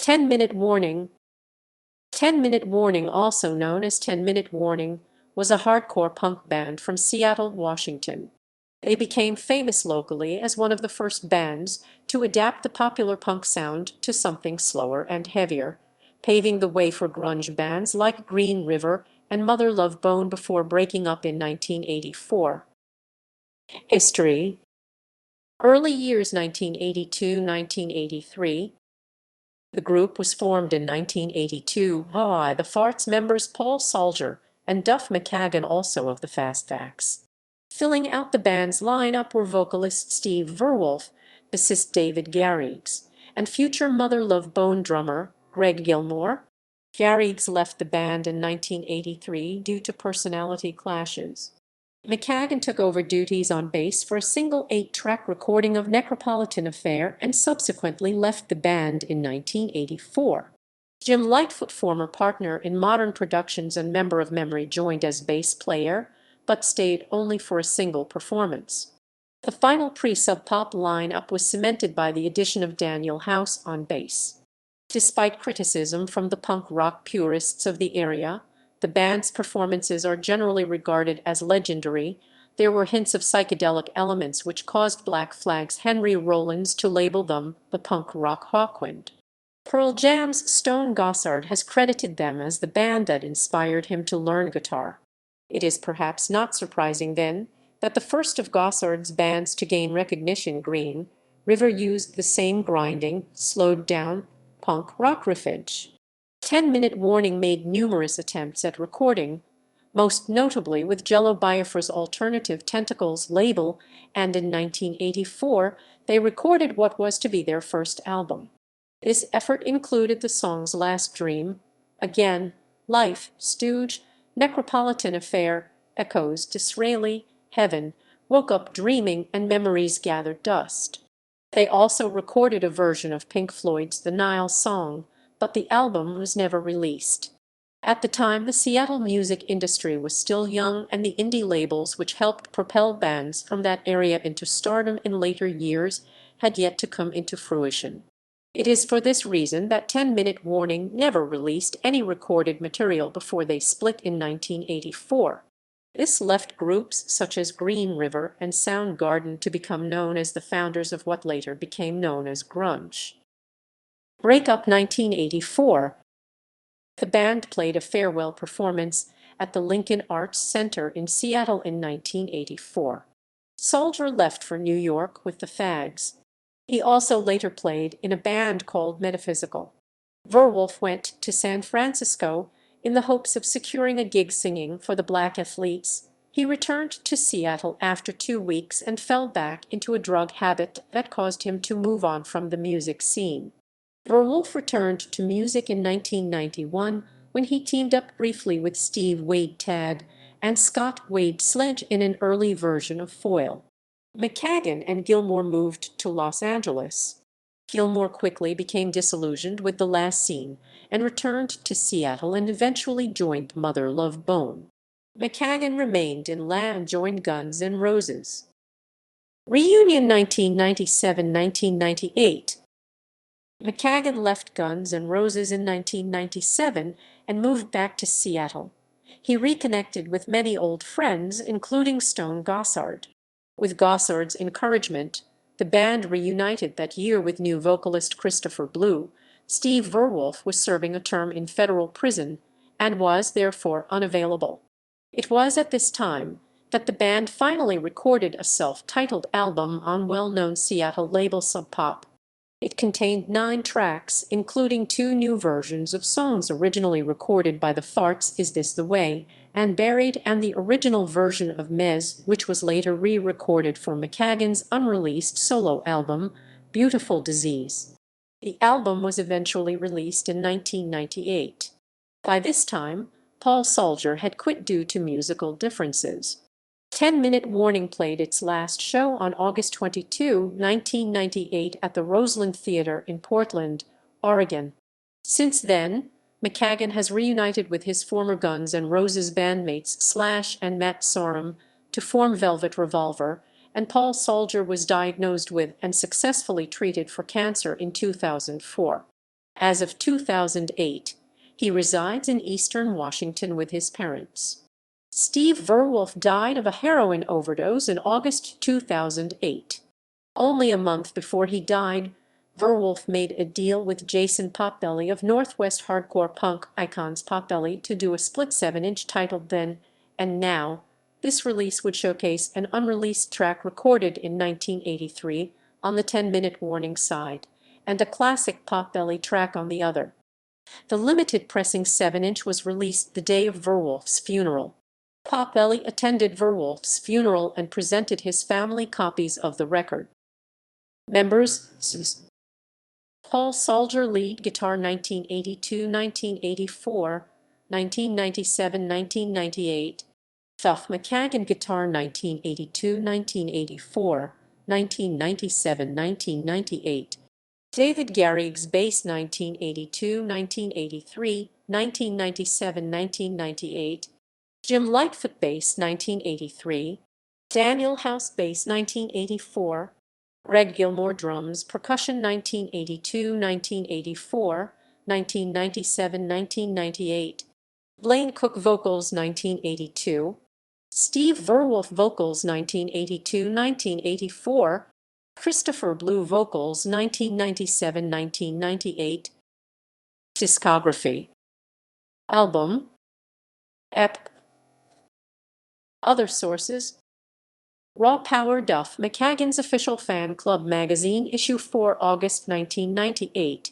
10-Minute Warning. 10-Minute Warning, also known as 10-Minute Warning, was a hardcore punk band from Seattle, Washington. They became famous locally as one of the first bands to adapt the popular punk sound to something slower and heavier, paving the way for grunge bands like Green River and Mother Love Bone before breaking up in 1984. History. Early years 1982–1983. The group was formed in 1982 by the Farts members Paul Soldier and Duff McKagan, also of the Fastbacks. Filling out the band's lineup were vocalist Steve Verwolf, bassist David Garrigues, and future Mother Love Bone drummer Greg Gilmore. Garrigues left the band in 1983 due to personality clashes. McKagan took over duties on bass for a single 8-track recording of Necropolitan Affair and subsequently left the band in 1984. Jim Lightfoot, former partner in Modern Productions and member of Memory, joined as bass player, but stayed only for a single performance. The final pre-Sub Pop lineup was cemented by the addition of Daniel House on bass. Despite criticism from the punk rock purists of the area, the band's performances are generally regarded as legendary. There were hints of psychedelic elements which caused Black Flag's Henry Rollins to label them the punk rock Hawkwind. Pearl Jam's Stone Gossard has credited them as the band that inspired him to learn guitar. It is perhaps not surprising, then, that the first of Gossard's bands to gain recognition, Green River, used the same grinding, slowed-down punk rock riffage. 10-Minute Warning made numerous attempts at recording, most notably with Jello Biafra's alternative Tentacles label, and in 1984 they recorded what was to be their first album. This effort included the songs Last Dream, Again, Life, Stooge, Necropolitan Affair, Echoes, Disraeli, Heaven, Woke Up Dreaming, and Memories Gathered Dust. They also recorded a version of Pink Floyd's The Nile Song, but the album was never released. At the time, the Seattle music industry was still young, and the indie labels which helped propel bands from that area into stardom in later years had yet to come into fruition. It is for this reason that 10-Minute Warning never released any recorded material before they split in 1984. This left groups such as Green River and Soundgarden to become known as the founders of what later became known as grunge. Breakup 1984. The band played a farewell performance at the Lincoln Arts Center in Seattle in 1984. Soldier left for New York with the Fags. He also later played in a band called Metaphysical. Verwolf went to San Francisco in the hopes of securing a gig singing for the Black Athletes. He returned to Seattle after 2 weeks and fell back into a drug habit that caused him to move on from the music scene. Verwolf returned to music in 1991 when he teamed up briefly with Steve Wade Tad and Scott Wade Sledge in an early version of Foil. McKagan and Gilmore moved to Los Angeles. Gilmore quickly became disillusioned with the last scene and returned to Seattle and eventually joined Mother Love Bone. McKagan remained in La and joined Guns N' Roses. Reunion 1997–1998. McKagan left Guns N' Roses in 1997 and moved back to Seattle. He reconnected with many old friends, including Stone Gossard. With Gossard's encouragement, the band reunited that year with new vocalist Christopher Blue. Steve Verwolf was serving a term in federal prison and was therefore unavailable. It was at this time that the band finally recorded a self-titled album on well-known Seattle label Sub Pop. It contained 9 tracks, including 2 new versions of songs originally recorded by the Farts, Is This the Way, and Buried, and the original version of Mez, which was later re-recorded for McKagan's unreleased solo album, Beautiful Disease. The album was eventually released in 1998. By this time, Paul Soldier had quit due to musical differences. 10-Minute Warning played its last show on August 22, 1998 at the Roseland Theater in Portland, Oregon. Since then, McKagan has reunited with his former Guns N' Roses bandmates Slash and Matt Sorum to form Velvet Revolver, and Paul Soldier was diagnosed with and successfully treated for cancer in 2004. As of 2008, he resides in eastern Washington with his parents. Steve Verwolf died of a heroin overdose in August 2008. Only a month before he died, Verwolf made a deal with Jason Potbelly of Northwest hardcore punk icons Potbelly to do a split 7-inch titled Then and Now. This release would showcase an unreleased track recorded in 1983 on the 10-minute warning side, and a classic Potbelly track on the other. The limited pressing 7-inch was released the day of Verwolf's funeral. Potbelly attended Verwolf's funeral and presented his family copies of the record. Members: Paul Salger, lead guitar, 1982-1984, 1997-1998. Duff McKagan, guitar, 1982-1984, 1997-1998. David Garrigues, bass, 1982-1983, 1997-1998. Jim Lightfoot, bass, 1983. Daniel House, bass, 1984. Greg Gilmore, drums, percussion, 1982-1984, 1997-1998. Blaine Cook, vocals, 1982. Steve Verwolf, vocals, 1982-1984. Christopher Blue, vocals, 1997-1998. Discography. Album. Ep. Other sources. Raw Power, Duff McKagan's Official Fan Club Magazine, Issue 4, August 1998.